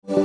Movie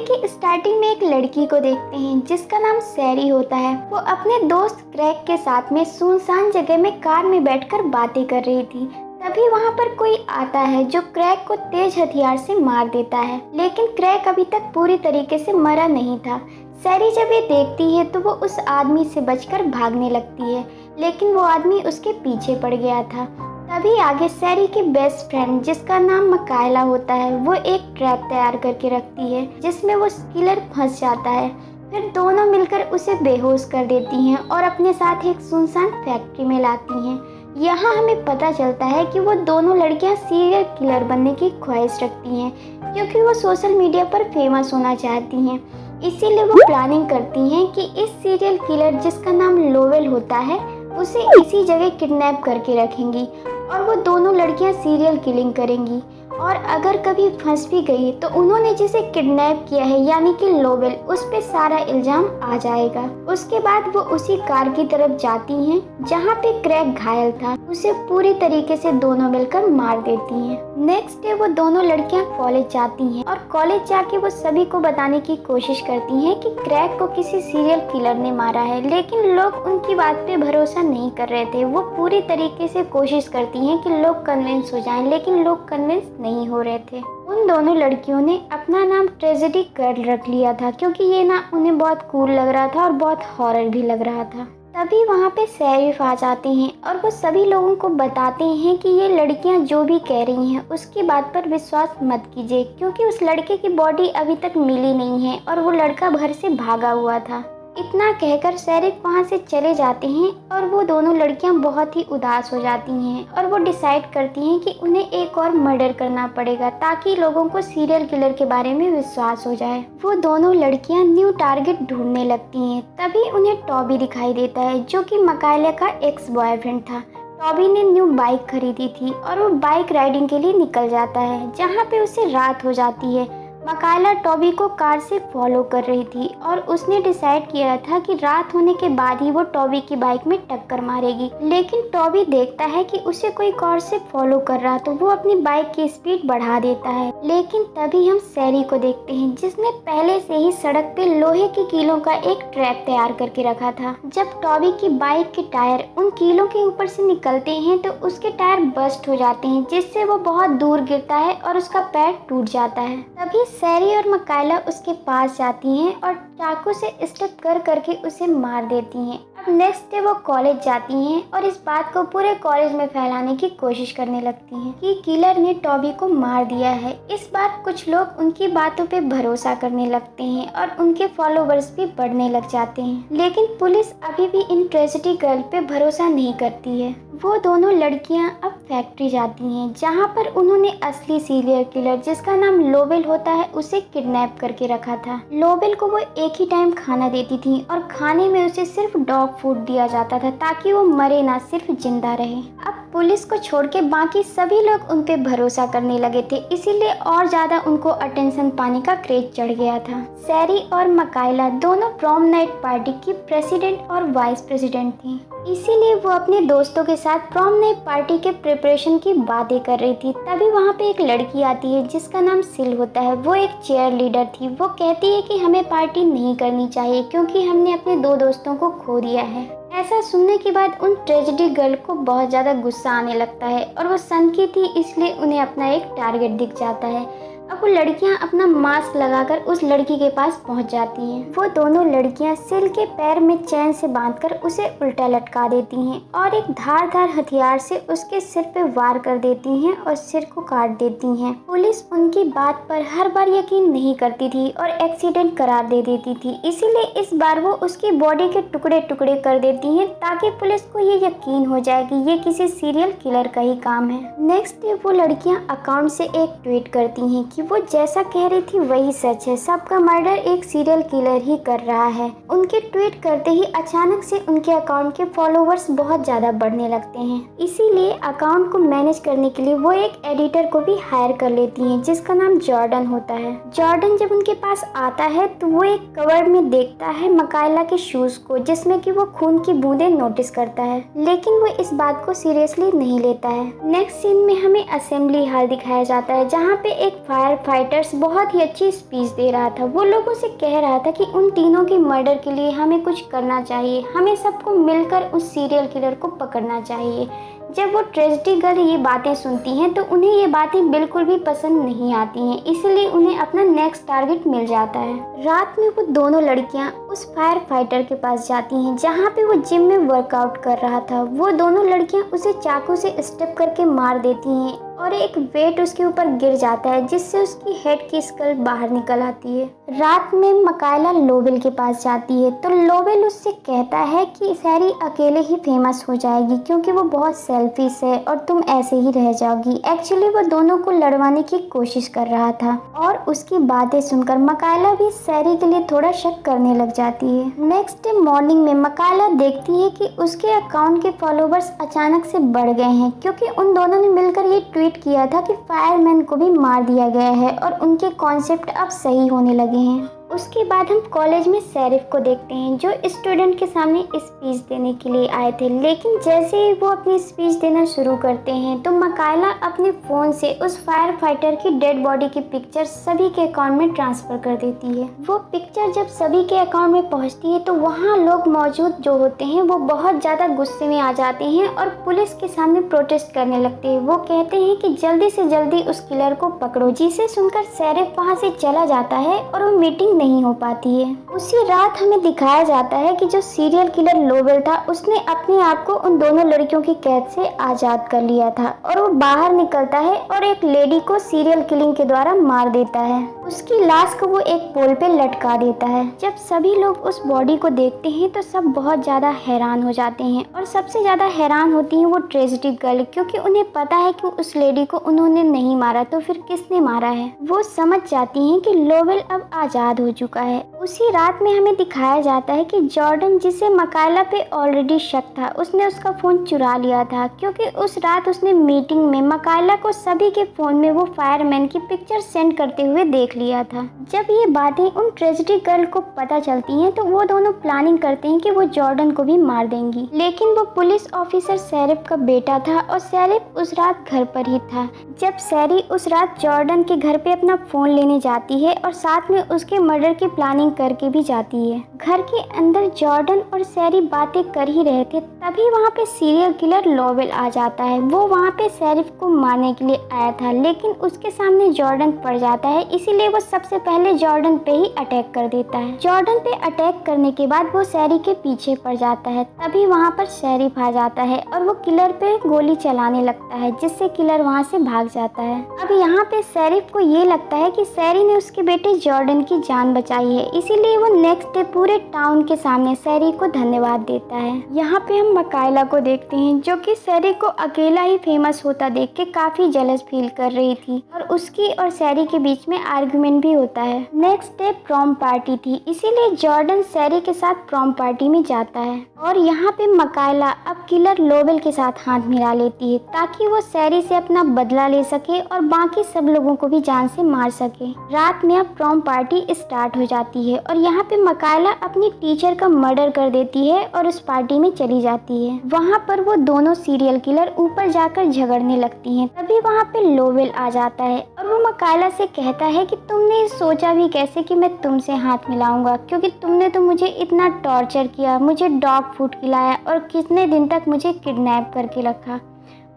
की starting में एक लड़की को देखते हैं जिसका नाम सैरी होता है। वो अपने दोस्त क्रैग के साथ में सुनसान जगह में कार में बैठकर बातें कर रही थी। तभी वहाँ पर कोई आता है जो क्रैग को तेज हथियार से मार देता है, लेकिन क्रैग अभी तक पूरी तरीके से मरा नहीं था। सैरी जब ये देखती है तो वो उस आदमी से बचकर भागने लगती है, लेकिन वो आदमी उसके पीछे पड़ गया था। तभी आगे सैरी की बेस्ट फ्रेंड जिसका नाम मकायला होता है, वो एक ट्रैप तैयार करके रखती है जिसमें वो किलर फंस जाता है। फिर दोनों मिलकर उसे बेहोश कर देती हैं और अपने साथ एक सुनसान फैक्ट्री में लाती हैं। यहाँ हमें पता चलता है कि वो दोनों लड़कियाँ सीरियल किलर बनने की ख्वाहिश रखती हैं, क्योंकि वो सोशल मीडिया पर फेमस होना चाहती हैं। इसीलिए वो प्लानिंग करती हैं कि इस सीरियल किलर जिसका नाम लोवेल होता है उसे इसी जगह किडनैप करके रखेंगी और वो दोनों लड़कियां सीरियल किलिंग करेंगी। और अगर कभी फंस भी गई तो उन्होंने जिसे किडनैप किया है यानी कि लोवेल, उस पे सारा इल्जाम आ जाएगा। उसके बाद वो उसी कार की तरफ जाती हैं जहाँ पे क्रैग घायल था। उसे पूरी तरीके से दोनों मिलकर मार देती हैं। नेक्स्ट डे वो दोनों लड़कियां कॉलेज जाती हैं और कॉलेज जाके वो सभी को बताने की कोशिश करती हैं कि क्रैग को किसी सीरियल किलर ने मारा है, लेकिन लोग उनकी बात पे भरोसा नहीं कर रहे थे। वो पूरी तरीके से कोशिश करती हैं कि लोग कन्विंस हो जाएं, लेकिन लोग कन्विंस नहीं हो रहे थे। उन दोनों लड़कियों ने अपना नाम ट्रेजेडी गर्ल रख लिया था, क्योंकि ये ना उन्हें बहुत कूल लग रहा था और बहुत हॉरर भी लग रहा था। तभी वहाँ पे शेरिफ आ जाते हैं और वो सभी लोगों को बताते हैं कि ये लड़कियाँ जो भी कह रही हैं उसकी बात पर विश्वास मत कीजिए, क्योंकि उस लड़के की बॉडी अभी तक मिली नहीं है और वो लड़का घर से भागा हुआ था। इतना कहकर शेरिफ वहाँ से चले जाते हैं और वो दोनों लड़कियाँ बहुत ही उदास हो जाती हैं और वो डिसाइड करती हैं कि उन्हें एक और मर्डर करना पड़ेगा ताकि लोगों को सीरियल किलर के बारे में विश्वास हो जाए। वो दोनों लड़कियाँ न्यू टारगेट ढूंढने लगती हैं। तभी उन्हें टॉबी दिखाई देता है जो कि मकायला का एक्स बॉयफ्रेंड था। टॉबी ने न्यू बाइक खरीदी थी और वो बाइक राइडिंग के लिए निकल जाता है, जहाँ पे उसे रात हो जाती है। मकायला टॉबी को कार से फॉलो कर रही थी और उसने डिसाइड किया था कि रात होने के बाद ही वो टॉबी की बाइक में टक्कर मारेगी, लेकिन टॉबी देखता है कि उसे कोई कार से फॉलो कर रहा तो वो अपनी बाइक की स्पीड बढ़ा देता है। लेकिन तभी हम सैरी को देखते हैं जिसने पहले से ही सड़क पे लोहे की कीलों का एक ट्रैप तैयार करके रखा था। जब टॉबी की बाइक के टायर उन कीलों के ऊपर से निकलते हैं तो उसके टायर बस्ट हो जाते हैं, जिससे वो बहुत दूर गिरता है और उसका पैर टूट जाता है। तभी सैरी और मकायला उसके पास जाती हैं और चाकू से स्टेप कर करके उसे मार देती हैं। अब नेक्स्ट डे वो कॉलेज जाती हैं और इस बात को पूरे कॉलेज में फैलाने की कोशिश करने लगती हैं कि किलर ने टॉबी को मार दिया है। इस बार कुछ लोग उनकी बातों पे भरोसा करने लगते हैं और उनके फॉलोवर्स भी बढ़ने लग जाते हैं, लेकिन पुलिस अभी भी इन ट्रेजेडी गर्ल पे भरोसा नहीं करती है। वो दोनों लड़कियां अब फैक्ट्री जाती हैं जहां पर उन्होंने असली सीरियल किलर जिसका नाम लोवेल होता है उसे किडनैप करके रखा था। लोवेल को वो एक ही टाइम खाना देती थी और खाने में उसे सिर्फ डॉग फूड दिया जाता था ताकि वो मरे ना, सिर्फ जिंदा रहे। अब पुलिस को छोड़ के बाकी सभी लोग उन पे भरोसा करने लगे थे, इसीलिए और ज्यादा उनको अटेंशन पाने का क्रेज चढ़ गया था। सैरी और मकायला दोनों प्रॉम नाइट पार्टी की प्रेसिडेंट और वाइस प्रेसिडेंट थी, इसीलिए वो अपने दोस्तों के साथ प्रॉम नाइट पार्टी के प्रिपरेशन की बातें कर रही थी। तभी वहाँ पे एक लड़की आती है जिसका नाम सिल होता है। वो एक चेयर लीडर थी। वो कहती है कि हमें पार्टी नहीं करनी चाहिए क्योंकि हमने अपने दो दोस्तों को खो दिया है। ऐसा सुनने के बाद उन ट्रेजेडी गर्ल को बहुत ज़्यादा गुस्सा आने लगता है और वो सन की थी, इसलिए उन्हें अपना एक टारगेट दिख जाता है। अब वो लड़कियां अपना मास्क लगाकर उस लड़की के पास पहुंच जाती हैं। वो दोनों लड़कियां सिल के पैर में चैन से बांधकर उसे उल्टा लटका देती हैं और एक धारदार हथियार से उसके सिर पे वार कर देती हैं और सिर को काट देती हैं। पुलिस उनकी बात पर हर बार यकीन नहीं करती थी और एक्सीडेंट करार दे देती थी, इसीलिए इस बार वो उसकी बॉडी के टुकड़े टुकड़े कर देती हैं ताकि पुलिस को ये यकीन हो जाए कि ये किसी सीरियल किलर का ही काम है। नेक्स्ट डे वो लड़कियां अकाउंट से एक ट्वीट करती हैं कि कि वो जैसा कह रही थी वही सच है, सबका मर्डर एक सीरियल किलर ही कर रहा है। उनके ट्वीट करते ही अचानक से उनके अकाउंट के फॉलोवर्स बहुत ज्यादा बढ़ने लगते हैं। इसीलिए अकाउंट को मैनेज करने के लिए वो एक एडिटर को भी हायर कर लेती हैं, जिसका नाम जॉर्डन होता है। जॉर्डन जब उनके पास आता है तो वो एक कवर्ड में देखता है मकाइला के शूज को, जिसमें कि वो खून की बूंदें नोटिस करता है, लेकिन वो इस बात को सीरियसली नहीं लेता है। नेक्स्ट सीन में हमें असेंबली हॉल दिखाया जाता है, जहाँ पे एक फायर फाइटर्स बहुत ही अच्छी स्पीच दे रहा था। वो लोगों से कह रहा था कि उन तीनों के मर्डर के लिए हमें कुछ करना चाहिए, हमें सबको मिलकर उस सीरियल किलर को पकड़ना चाहिए। जब वो ट्रेजेडी गर्ल ये बातें सुनती हैं तो उन्हें ये बातें बिल्कुल भी पसंद नहीं आती हैं, इसलिए उन्हें अपना नेक्स्ट टारगेट मिल जाता है। रात में वो दोनों लड़कियां उस फायर फाइटर के पास जाती हैं, जहाँ पे वो जिम में वर्कआउट कर रहा था। वो दोनों लड़कियां उसे चाकू से स्टेप करके मार देती हैं और एक वेट उसके ऊपर गिर जाता है, जिससे उसकी हेड की स्कल बाहर निकल आती है। रात में मकाइला लोवेल के पास जाती है तो लोवेल उससे कहता है कि सैरी अकेले ही फेमस हो जाएगी क्योंकि वो बहुत सेल्फिश है और तुम ऐसे ही रह जाओगी। एक्चुअली वो दोनों को लड़वाने की कोशिश कर रहा था और उसकी बातें सुनकर मकाइला भी सैरी के लिए थोड़ा शक करने लग जाती है। नेक्स्ट डे मॉर्निंग में मकाइला देखती है कि उसके अकाउंट के फॉलोवर्स अचानक से बढ़ गए हैं, क्योंकि उन दोनों ने मिलकर ये ट्वीट किया था कि फायरमैन को भी मार दिया गया है और उनके कॉन्सेप्ट अब सही होने लगे हैं। उसके बाद हम कॉलेज में शेरिफ को देखते हैं, जो स्टूडेंट के सामने स्पीच देने के लिए आए थे। लेकिन जैसे ही वो अपनी स्पीच देना शुरू करते हैं तो मकाइला अपने फ़ोन से उस फायर फाइटर की डेड बॉडी की पिक्चर सभी के अकाउंट में ट्रांसफ़र कर देती है। वो पिक्चर जब सभी के अकाउंट में पहुंचती है तो वहाँ लोग मौजूद जो होते हैं वो बहुत ज़्यादा गुस्से में आ जाते हैं और पुलिस के सामने प्रोटेस्ट करने लगते हैं। वो कहते हैं कि जल्दी से जल्दी उस किलर को पकड़ो, जिसे सुनकर शेरिफ वहाँ से चला जाता है और वो मीटिंग नहीं हो पाती है। उसी रात हमें दिखाया जाता है कि जो सीरियल किलर लोवेल था उसने अपने आप को उन दोनों लड़कियों की कैद से आज़ाद कर लिया था और वो बाहर निकलता है और एक लेडी को सीरियल किलिंग के द्वारा मार देता है। उसकी लाश को वो एक पोल पे लटका देता है। जब सभी लोग उस बॉडी को देखते हैं तो सब बहुत ज़्यादा हैरान हो जाते हैं और सबसे ज़्यादा हैरान होती हैं वो ट्रेजेडी गर्ल, क्योंकि उन्हें पता है कि उस लेडी को उन्होंने नहीं मारा तो फिर किसने मारा है। वो समझ जाती हैं कि लोवेल अब आज़ाद हो चुका है। उसी रात में हमें दिखाया जाता है कि जॉर्डन, जिसे मकाइला पे ऑलरेडी शक था, उसने उसका फ़ोन चुरा लिया था, क्योंकि उस रात उसने मीटिंग में मकाइला को सभी के फ़ोन में वो फायरमैन की पिक्चर सेंड करते हुए देख लिया था। जब ये बातें उन ट्रेजेडी गर्ल को पता चलती हैं तो वो दोनों प्लानिंग करते हैं कि वो जॉर्डन को भी मार देंगी, लेकिन वो पुलिस ऑफिसर शेरिफ का बेटा था और शेरिफ उस रात घर पर ही था। जब सैरी उस रात जॉर्डन के घर पे अपना फ़ोन लेने जाती है और साथ में उसके मर्डर की प्लानिंग करके भी जाती है। घर के अंदर जॉर्डन और सैरी बातें कर ही रहे थे, तभी वहाँ पे सीरियल किलर लोवेल आ जाता है। वो वहाँ पे शेरिफ को मारने के लिए आया था, लेकिन उसके सामने जॉर्डन पड़ जाता है, इसीलिए वो सबसे पहले जॉर्डन पे ही अटैक कर देता है। जॉर्डन पे अटैक करने के बाद वो सैरी के पीछे पड़ जाता है, तभी वहाँ पर शेरिफ आ जाता है और वो किलर पे गोली चलाने लगता है, जिससे किलर वहाँ से भाग जाता है। अब यहाँ पे शेरिफ को ये लगता है कि सैरी ने उसके बेटे जॉर्डन की जान बचाई है, इसीलिए वो नेक्स्ट डे पूरे टाउन के सामने सैरी को धन्यवाद देता है। यहाँ पे हम मकाइला को देखते हैं, जो कि सैरी को अकेला ही फेमस होता देख के काफी जेलस फील कर रही थी और उसकी और सैरी के बीच में आर्गुमेंट भी होता है। नेक्स्ट डे प्रॉम पार्टी थी, इसीलिए जॉर्डन सैरी के साथ प्रॉम पार्टी में जाता है और यहाँ पे मकाइला अब किलर लोवेल के साथ हाथ मिला लेती है, ताकि वो सैरी से अपना बदला ले सके और बाकी सब लोगों को भी जान से मार सके। रात में अब प्रॉम पार्टी स्टार्ट हो जाती है और यहाँ पे मकाइला अपनी टीचर का मर्डर कर देती है और उस पार्टी में चली जाती है। वहाँ पर वो दोनों सीरियल किलर ऊपर जाकर झगड़ने लगती हैं। तभी वहाँ पे लोवेल आ जाता है और वो मकाइला से कहता है कि तुमने सोचा भी कैसे कि मैं तुमसे हाथ मिलाऊंगा, क्योंकि तुमने तो मुझे इतना टॉर्चर किया, मुझे डॉग फूड खिलाया और कितने दिन तक मुझे किडनैप करके रखा।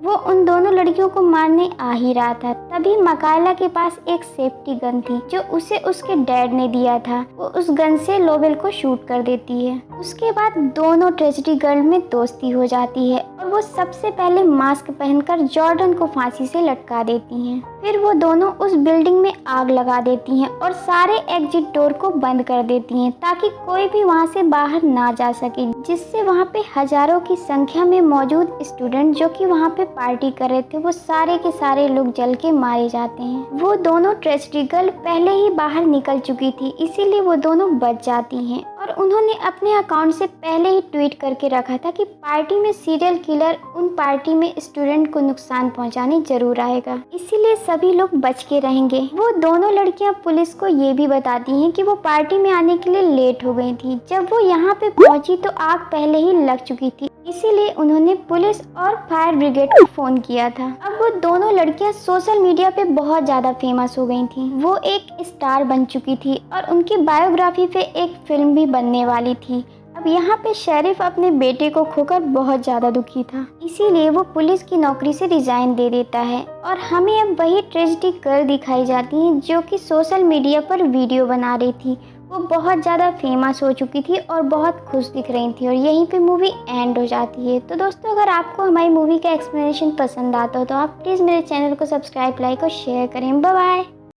वो उन दोनों लड़कियों को मारने आ ही रहा था, तभी मकाइला के पास एक सेफ्टी गन थी जो उसे उसके डैड ने दिया था। वो उस गन से लोवेल को शूट कर देती है। उसके बाद दोनों ट्रेजेडी गर्ल में दोस्ती हो जाती है और वो सबसे पहले मास्क पहनकर जॉर्डन को फांसी से लटका देती हैं। फिर वो दोनों उस बिल्डिंग में आग लगा देती हैं और सारे एग्जिट डोर को बंद कर देती हैं, ताकि कोई भी वहाँ से बाहर ना जा सके, जिससे वहाँ पे हजारों की संख्या में मौजूद स्टूडेंट जो कि वहाँ पे पार्टी कर रहे थे वो सारे के सारे लोग जल के मारे जाते हैं। वो दोनों ट्रेजिडी गर्ल पहले ही बाहर निकल चुकी थी, इसीलिए वो दोनों बच जाती हैं और उन्होंने अपने अकाउंट से पहले ही ट्वीट करके रखा था कि पार्टी में सीरियल किलर उन पार्टी में स्टूडेंट को नुकसान पहुंचाने जरूर आएगा, इसीलिए सभी लोग बच के रहेंगे। वो दोनों लड़कियां पुलिस को ये भी बताती हैं कि वो पार्टी में आने के लिए लेट हो गई थी। जब वो यहाँ पे पहुंची तो आग पहले ही लग चुकी थी, इसीलिए उन्होंने पुलिस और फायर ब्रिगेड को फोन किया था। अब वो दोनों लड़कियां सोशल मीडिया पे बहुत ज़्यादा फेमस हो गई थी, वो एक स्टार बन चुकी थी और उनकी बायोग्राफी पे एक फिल्म भी बनने वाली थी। अब यहाँ पे शेरिफ अपने बेटे को खोकर बहुत ज़्यादा दुखी था, इसीलिए वो पुलिस की नौकरी से रिजाइन दे देता है और हमें अब वही ट्रेजिडी गर्ल दिखाई जाती है जो कि सोशल मीडिया पर वीडियो बना रही थी। वो बहुत ज़्यादा फेमस हो चुकी थी और बहुत खुश दिख रही थी और यहीं पे मूवी एंड हो जाती है। तो दोस्तों, अगर आपको हमारी मूवी का एक्सप्लेनेशन पसंद आता हो तो आप प्लीज़ मेरे चैनल को सब्सक्राइब, लाइक और शेयर करें। Bye bye.